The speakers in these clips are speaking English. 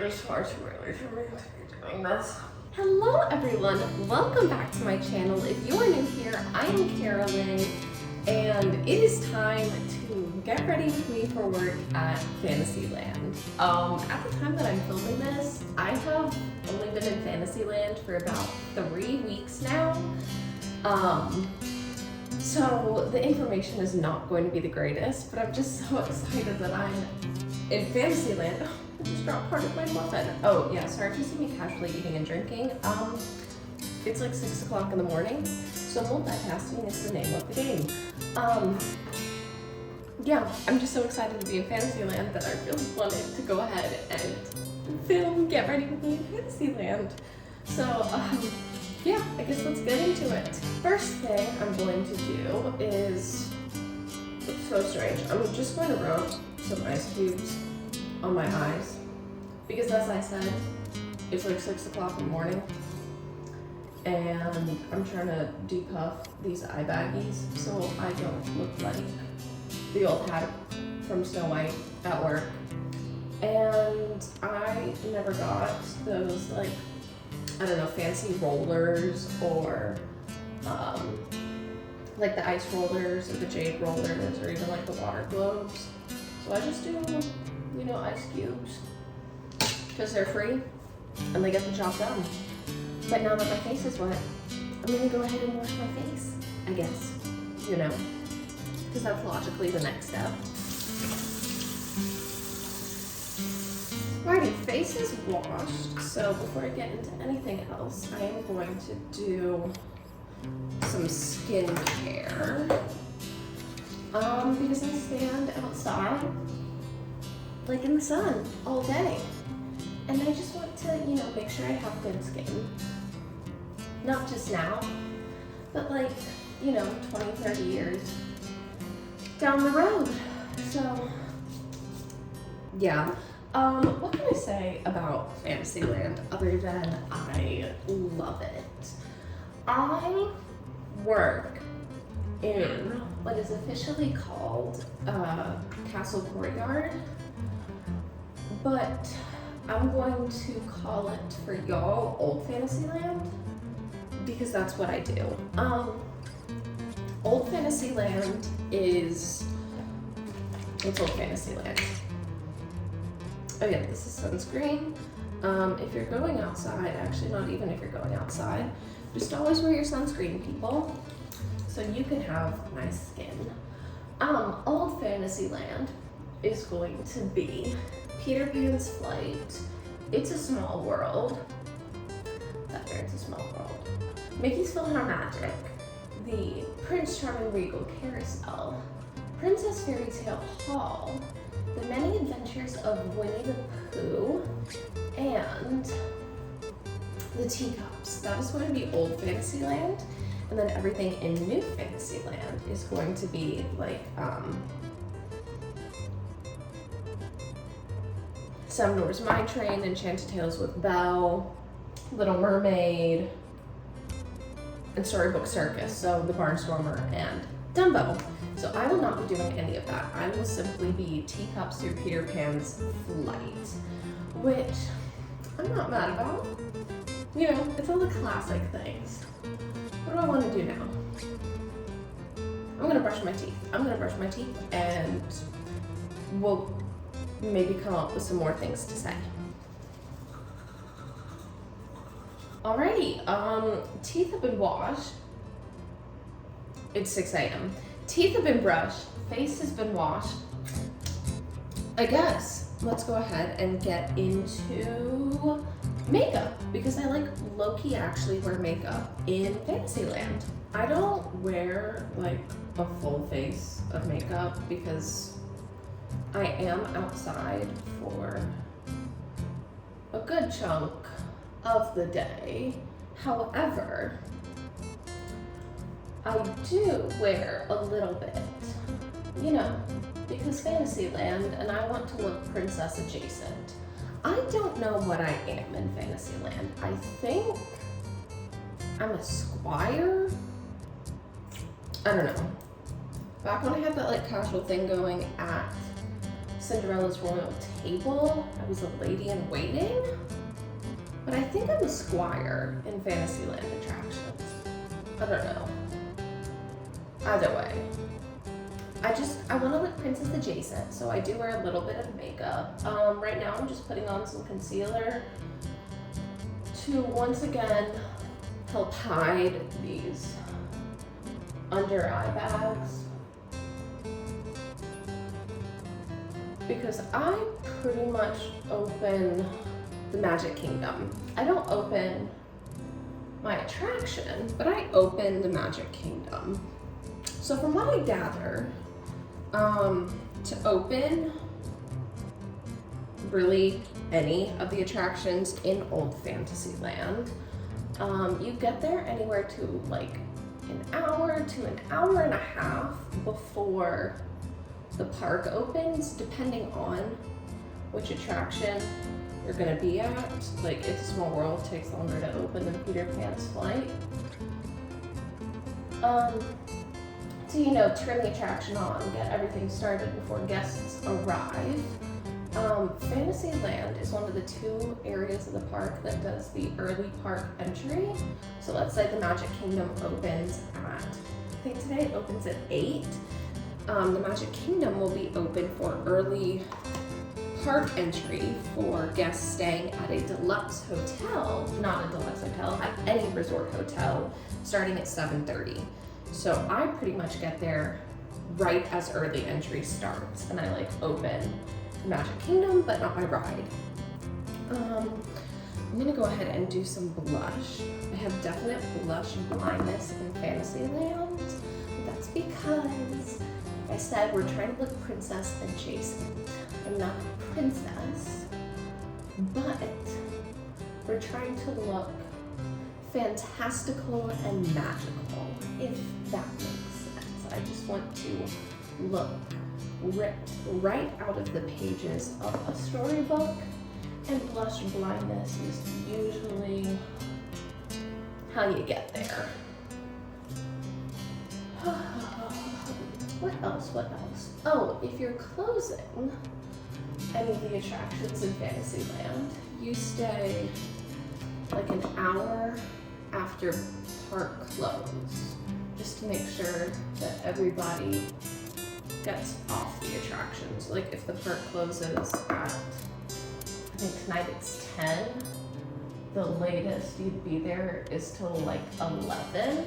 is far too early for me to be doing this. Hello everyone, welcome back to my channel. If you are new here, I am Carolyn, and it is time to get ready with me for work at Fantasyland. At the time that I'm filming this, I have only been in Fantasyland for about 3 weeks now. So the information is not going to be the greatest, but I'm just so excited that I'm in Fantasyland. Oh, I just dropped part of my muffin. Oh yeah, sorry if you see me casually eating and drinking. It's like 6 o'clock in the morning, so multitasking is the name of the game. Yeah, I'm just so excited to be in Fantasyland that I really wanted to go ahead and film Get Ready With Me in Fantasyland. So, yeah, I guess let's get into it. First thing I'm going to do is, it's so strange, I'm just going to rub some ice cubes on my eyes, because as I said, it's like 6 o'clock in the morning, and I'm trying to depuff these eye baggies so I don't look like the old hat from Snow White at work. And I never got those, like, I don't know, fancy rollers or like the ice rollers or the jade rollers or even like the water globes. So I just do, you know, ice cubes because they're free and they get the job done. But now that my face is wet, I'm gonna go ahead and wash my face, I guess, you know, because that's logically the next step. Alrighty, face is washed, so before I get into anything else, I am going to do some skincare. Because I stand outside, like in the sun, all day. And I just want to, you know, make sure I have good skin. Not just now, but like, you know, 20, 30 years down the road. So, yeah. What can I say about Fantasyland other than I love it? I work in what is officially called Castle Courtyard, but I'm going to call it for y'all Old Fantasyland because that's what I do. Old Fantasyland is, what's Old Fantasyland? Oh yeah, this is sunscreen. If you're going outside, actually not even if you're going outside, just always wear your sunscreen, people, so you can have nice skin. Old Fantasyland is going to be Peter Pan's Flight, It's a Small World, It's a Small World, Mickey's PhilharMagic, the Prince Charming Regal Carousel, Princess Fairy Tale Hall, The Many Adventures of Winnie the Pooh, and the Teacups. That is going to be Old Fantasyland, and then everything in New Fantasyland is going to be like Seven Dwarfs Mine Train, Enchanted Tales with Belle, Little Mermaid, and Storybook Circus, so the Barnstormer and Dumbo. So I will not be doing any of that. I will simply be teacups through Peter Pan's Flight, which I'm not mad about. You know, it's all the classic things. What do I want to do now? I'm gonna brush my teeth. And we'll maybe come up with some more things to say. Alrighty, teeth have been washed. It's 6 a.m. Teeth have been brushed, face has been washed. I guess let's go ahead and get into makeup, because I like low-key actually wear makeup in Fantasyland. I don't wear like a full face of makeup because I am outside for a good chunk of the day. However, I do wear a little bit, you know, because Fantasyland, and I want to look princess adjacent. I don't know what I am in Fantasyland. I think I'm a squire? I don't know. Back when I had that like casual thing going at Cinderella's Royal Table. I was a lady in waiting. But I think I'm a squire in Fantasyland attractions. I don't know. Either way. I want to look princess adjacent, so I do wear a little bit of makeup. Right now I'm just putting on some concealer to once again help hide these under eye bags. Because I pretty much open the Magic Kingdom. I don't open my attraction, but I open the Magic Kingdom. So from what I gather, to open really any of the attractions in Old Fantasyland, you get there anywhere to like an hour to an hour and a half before the park opens, depending on which attraction you're gonna be at. Like It's a Small World takes longer to open than Peter Pan's Flight. So, you know, turn the attraction on, get everything started before guests arrive. Fantasyland is one of the 2 areas of the park that does the early park entry. So let's say the Magic Kingdom opens at, I think today it opens at 8. The Magic Kingdom will be open for early park entry for guests staying at a deluxe hotel, not a deluxe hotel, at any resort hotel, starting at 7:30. So I pretty much get there right as early entry starts, and I like open the Magic Kingdom, but not my ride. I'm gonna go ahead and do some blush. I have definite blush blindness in Fantasyland. That's because, like I said, we're trying to look princess adjacent. I'm not a princess, but we're trying to look fantastical and magical, if that makes sense. I just want to look ripped right out of the pages of a storybook, and blush blindness is usually how you get there. What else? Oh, if you're closing any of the attractions in Fantasyland, you stay like an hour after park close, just to make sure that everybody gets off the attractions. Like if the park closes at, I think tonight it's 10, the latest you'd be there is till like 11.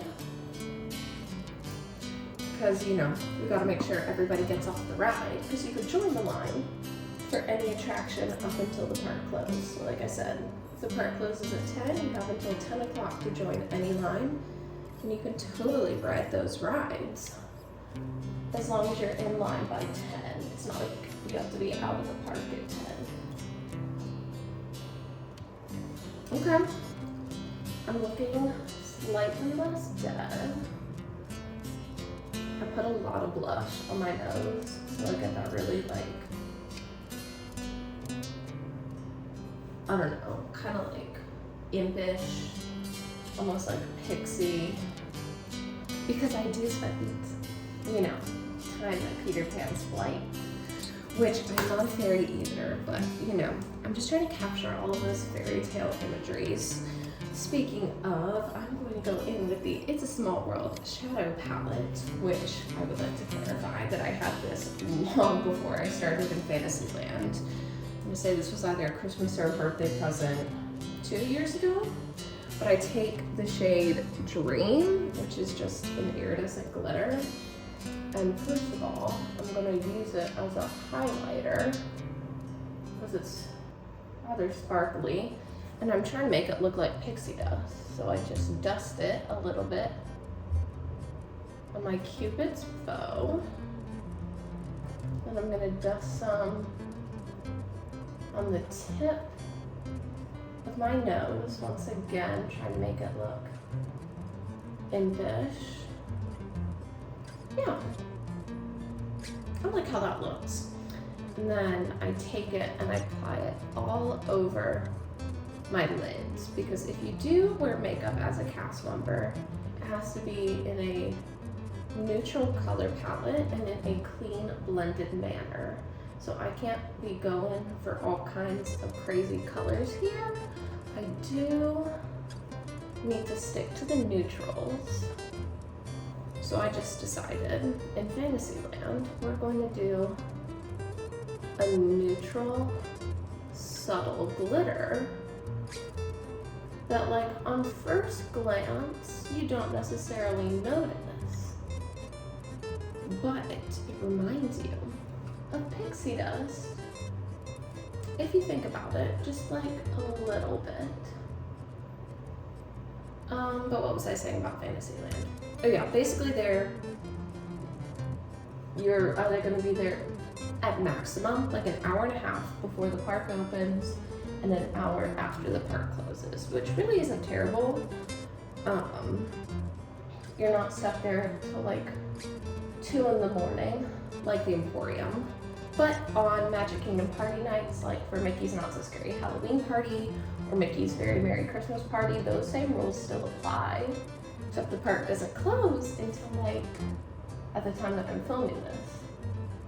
Because, you know, we gotta make sure everybody gets off the ride, because you could join the line for any attraction up until the park closes. So like I said, if the park closes at 10, you have until 10 o'clock to join any line, and you can totally ride those rides as long as you're in line by 10. It's not like you have to be out of the park at 10. Okay, I'm looking slightly less dead. I put a lot of blush on my nose, so I get that really like, I don't know, kind of like impish, almost like pixie, because I do spend, you know, time at Peter Pan's Flight, which I'm not a fairy either, but you know, I'm just trying to capture all of those fairy tale imageries. Speaking of, I'm going to go in with the It's a Small World shadow palette, which I would like to clarify that I had this long before I started in Fantasyland. I'm gonna say this was either a Christmas or a birthday present 2 years ago, but I take the shade Dream, which is just an iridescent glitter, and first of all, I'm gonna use it as a highlighter because it's rather sparkly, and I'm trying to make it look like pixie dust, so I just dust it a little bit on my Cupid's bow, and I'm gonna dust some on the tip of my nose, once again, trying to make it look impish. Yeah, I like how that looks. And then I take it and I apply it all over my lids, because if you do wear makeup as a cast member, it has to be in a neutral color palette and in a clean blended manner. so I can't be going for all kinds of crazy colors here. I do need to stick to the neutrals. So I just decided in Fantasyland, we're going to do a neutral, subtle glitter that, like, on first glance, you don't necessarily notice, but it reminds you of pixie dust. If you think about it, just like a little bit. But what was I saying about Fantasyland? Oh yeah, basically you're either gonna be there at maximum, like an hour and a half before the park opens, and an hour after the park closes, which really isn't terrible. You're not stuck there until like 2 in the morning, like the Emporium. But on Magic Kingdom party nights, like for Mickey's Not So Scary Halloween Party or Mickey's Very Merry Christmas Party, those same rules still apply, except the park doesn't close until like, at the time that I'm filming this,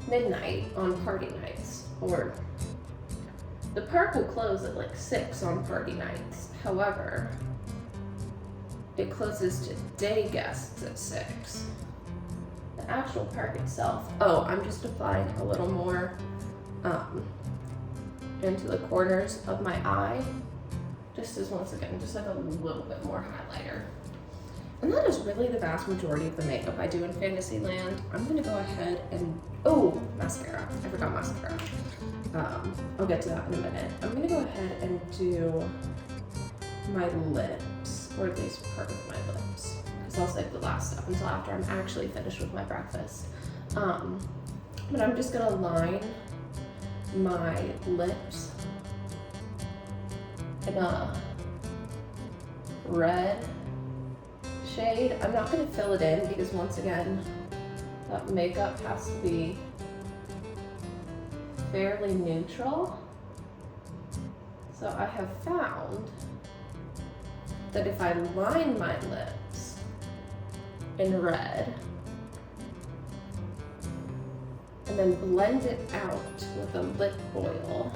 midnight on party nights. Or the park will close at like 6 on party nights. However, it closes to day guests at 6. The actual park itself, I'm just applying a little more into the corners of my eye, just like a little bit more highlighter. And that is really the vast majority of the makeup I do in Fantasyland. I'm gonna go ahead and, mascara. I forgot mascara. I'll get to that in a minute. I'm gonna go ahead and do my lips, or at least part of my lips. I'll save the last step until after I'm actually finished with my breakfast. But I'm just gonna line my lips in a red shade. I'm not gonna fill it in because once again, that makeup has to be fairly neutral. So I have found that if I line my lips in red and then blend it out with a lip oil,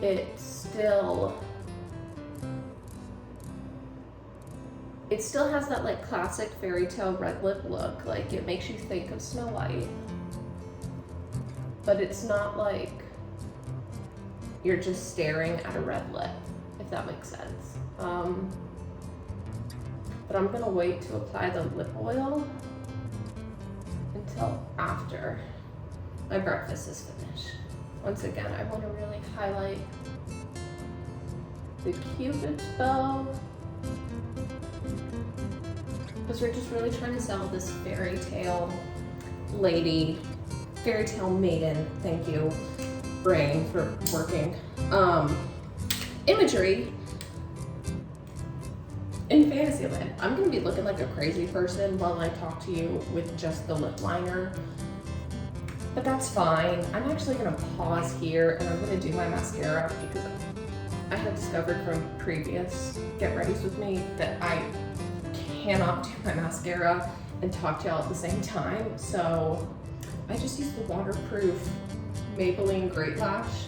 it still has that like classic fairy tale red lip look. Like, it makes you think of Snow White, but it's not like you're just staring at a red lip, if that makes sense. But I'm gonna wait to apply the lip oil until after my breakfast is finished. Once again, I want to really highlight the Cupid's bow, because we're just really trying to sell this fairy tale lady, fairy tale maiden, thank you, brain, for working, imagery in Fantasyland. I'm gonna be looking like a crazy person while I talk to you with just the lip liner, but that's fine. I'm actually gonna pause here and I'm gonna do my mascara because I have discovered from previous get readies with me that I cannot do my mascara and talk to y'all at the same time. So I just use the waterproof Maybelline Great Lash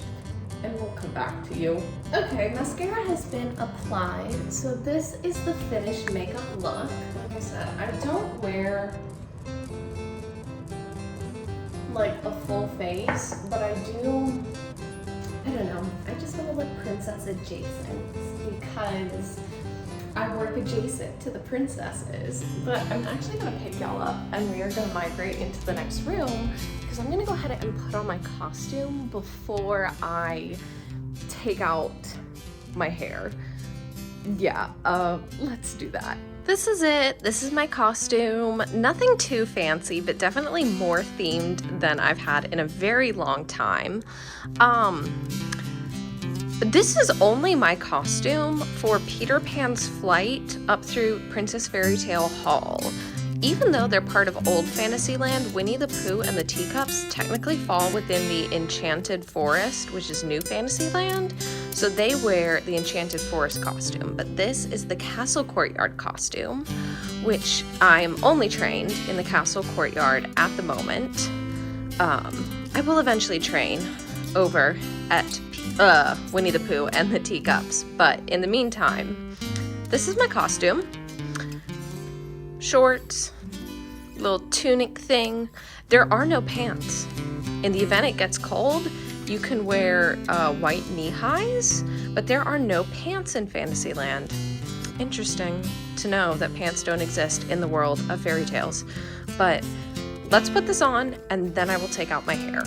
and we'll come back to you. Okay, mascara has been applied. So this is the finished makeup look. Like I said, I don't wear like a full face, but I do, I don't know, I just want to look princess adjacent because I work adjacent to the princesses. But I'm actually gonna pick y'all up and we are gonna migrate into the next room because I'm gonna go ahead and put on my costume before I take out my hair. Yeah, let's do that. This is it. This is my costume. Nothing too fancy, but definitely more themed than I've had in a very long time. This is only my costume for Peter Pan's flight up through Princess Fairy Tale Hall. Even though they're part of Old Fantasyland, Winnie the Pooh and the Teacups technically fall within the Enchanted Forest, which is New Fantasyland, so they wear the Enchanted Forest costume. But this is the Castle Courtyard costume, which I'm only trained in the Castle Courtyard at the moment. I will eventually train over at Winnie the Pooh and the Teacups, but in the meantime, this is my costume. Shorts, little tunic thing. There are no pants. In the event it gets cold, you can wear white knee highs, but there are no pants in Fantasyland. Interesting to know that pants don't exist in the world of fairy tales. But let's put this on and then I will take out my hair.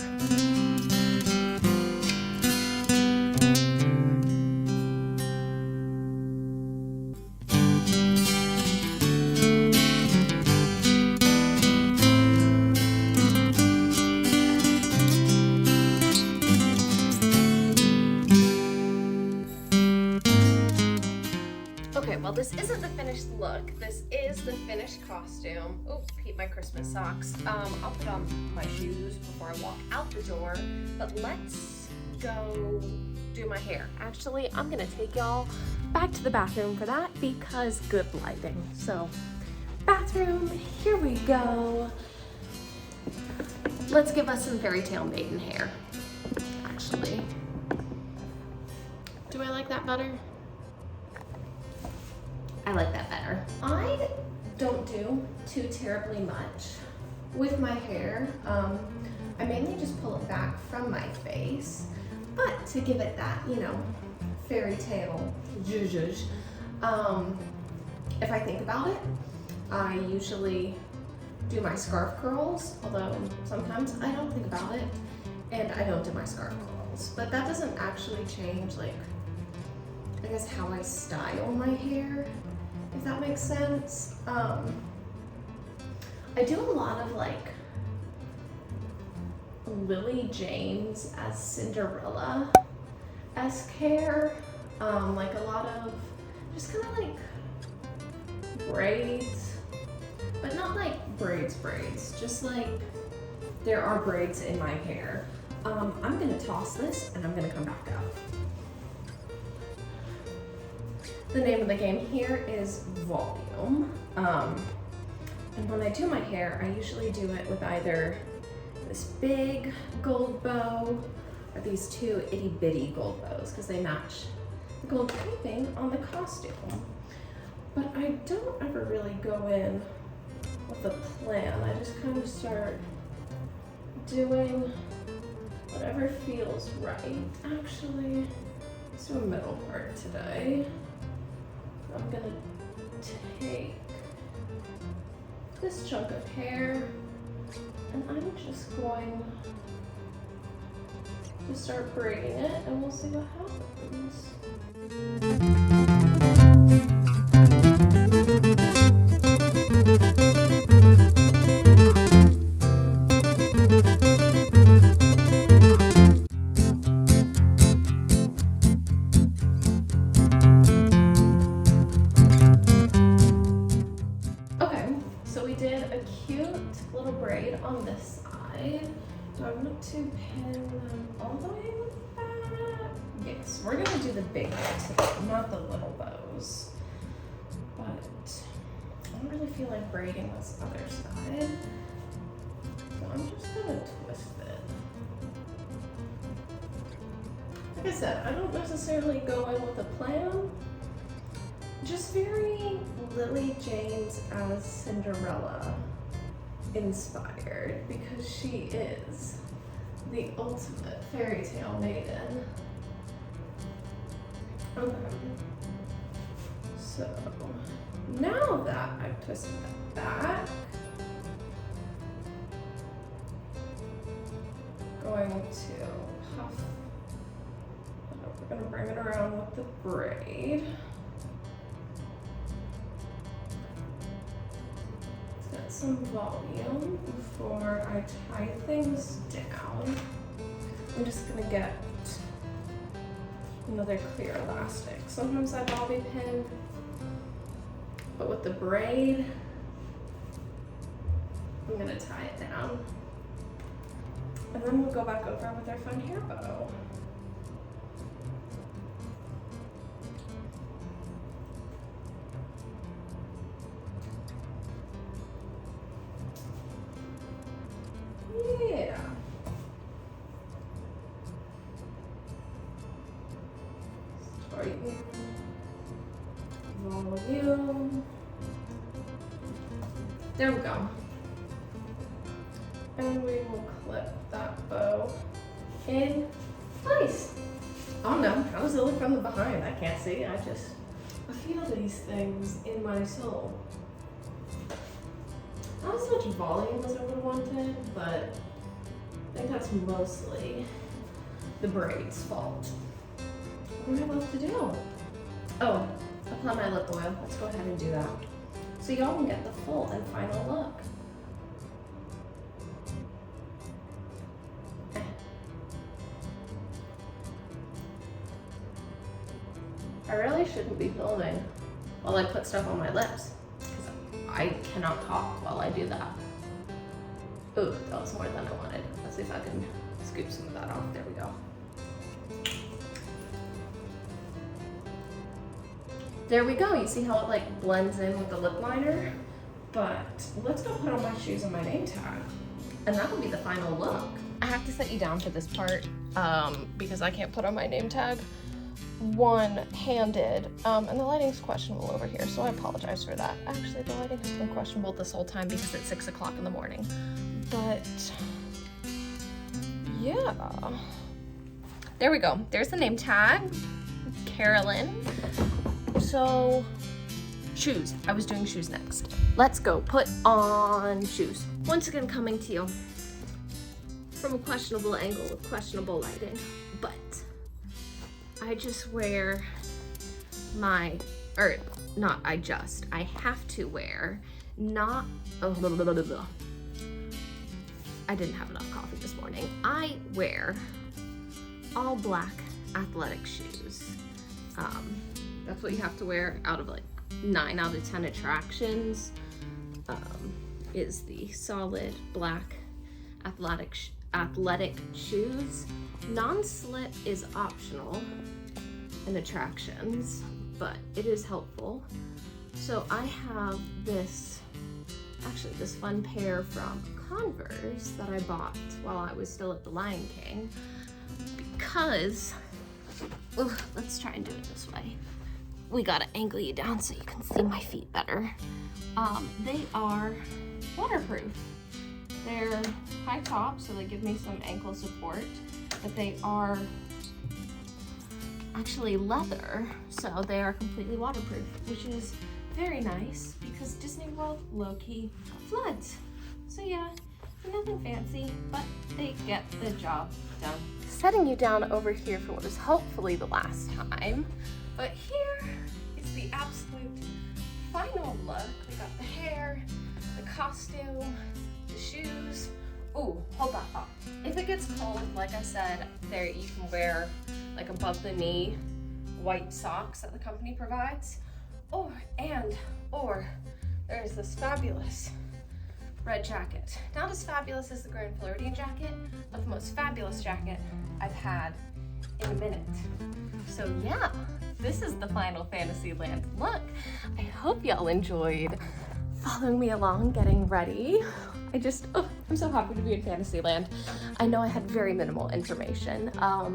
Okay, well this isn't the finished look. This is the finished costume. Oh, keep my Christmas socks. I'll put on my shoes before I walk out the door, but let's go do my hair. Actually, I'm gonna take y'all back to the bathroom for that because good lighting. So, bathroom, here we go. Let's give us some fairy tale maiden hair. Actually, do I like that better? I like that better. I don't do too terribly much with my hair. I mainly just pull it back from my face, but to give it that, you know, fairy tale zhuzh. If I think about it, I usually do my scarf curls, although sometimes I don't think about it, and I don't do my scarf curls. But that doesn't actually change, like, I guess how I style my hair, if that makes sense. I do a lot of like Lily James as Cinderella-esque hair, like a lot of just kind of like braids, but not like braids, just like there are braids in my hair. I'm gonna toss this and I'm gonna come back up. The name of the game here is Volume. And when I do my hair, I usually do it with either this big gold bow or these two itty bitty gold bows because they match the gold piping on the costume. But I don't ever really go in with a plan. I just kind of start doing whatever feels right. Actually, let's do a middle part today. I'm gonna take this chunk of hair and I'm just going to start braiding it and we'll see what happens. On this side. Do I want to pin them all the way back? Yes, we're gonna do the big bow today, not the little bows. But I don't really feel like braiding this other side. So I'm just gonna twist it. Like I said, I don't necessarily go in with a plan. Just very Lily James as Cinderella inspired because she is the ultimate fairy tale maiden. Okay. So now that I've twisted it back, going to puff. We're gonna bring it around with the braid. Some volume before I tie things down. I'm just gonna get another clear elastic. Sometimes I bobby pin, but with the braid, I'm gonna tie it down. And then we'll go back over with our fun hair bow. Yeah. brighten. Volume. There we go. And we will clip that bow in place. Oh no, how does it look from the behind? I can't see. I feel these things in my soul. Not as much volume as I would have wanted, but I think that's mostly the braid's fault. What do I have to do? Oh, apply my lip oil. Let's go ahead and do that. So y'all can get the full and final look. I really shouldn't be filming while I put stuff on my lips, because I cannot talk while I do that. Ooh, that was more than I wanted. Let's see if I can scoop some of that off. There we go. There we go. You see how it like blends in with the lip liner? But let's go put on my shoes and my name tag, and that will be the final look. I have to set you down for this part because I can't put on my name tag one-handed, and the lighting's questionable over here, so I apologize for that. Actually, the lighting has been questionable this whole time because it's 6 o'clock in the morning. But yeah, there we go. There's the name tag, Carolyn. So shoes. I was doing shoes next. Let's go put on shoes. Once again, coming to you from a questionable angle with questionable lighting, but I just wear my, or not I just, I have to wear not, oh, blah, blah, blah, blah. I didn't have enough coffee this morning. I wear all black athletic shoes. That's what you have to wear out of like 9 out of 10 attractions, is the solid black athletic shoes. Non-slip is optional in attractions, but it is helpful. So I have this fun pair from Converse that I bought while I was still at the Lion King, because, let's try and do it this way. We gotta angle you down so you can see my feet better. They are waterproof. They're high top, so they give me some ankle support, but they are actually leather, so they are completely waterproof, which is very nice because Disney World low-key floods. So yeah, nothing fancy, but they get the job done. Setting you down over here for what is hopefully the last time, but here is the absolute final look. We got the hair, the costume, the shoes. Ooh, hold that thought. If it gets cold, like I said, there you can wear like above the knee white socks that the company provides. Or there's this fabulous red jacket. Not as fabulous as the Grand Floridian jacket, but the most fabulous jacket I've had in a minute. So yeah, this is the final Fantasyland look. I hope y'all enjoyed following me along, getting ready. I'm so happy to be in Fantasyland. I know I had very minimal information. I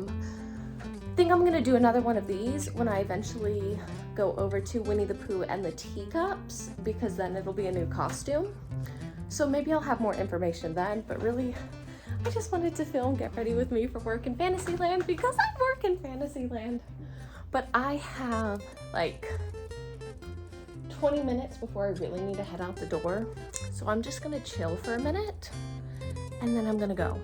think I'm gonna do another one of these when I eventually go over to Winnie the Pooh and the Teacups, because then it'll be a new costume. So maybe I'll have more information then, but really, I just wanted to film Get Ready With Me for work in Fantasyland because I work in Fantasyland. But I have like 20 minutes before I really need to head out the door. So I'm just gonna chill for a minute and then I'm gonna go.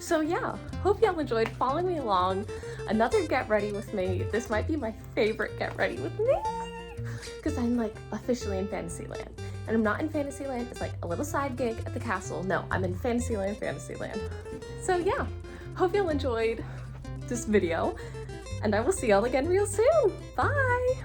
So yeah, hope y'all enjoyed following me along. Another Get Ready With Me. This might be my favorite Get Ready With Me because I'm like officially in Fantasyland. And I'm not in Fantasyland, it's like a little side gig at the castle. No, I'm in Fantasyland. So yeah, hope y'all enjoyed this video and I will see y'all again real soon. Bye!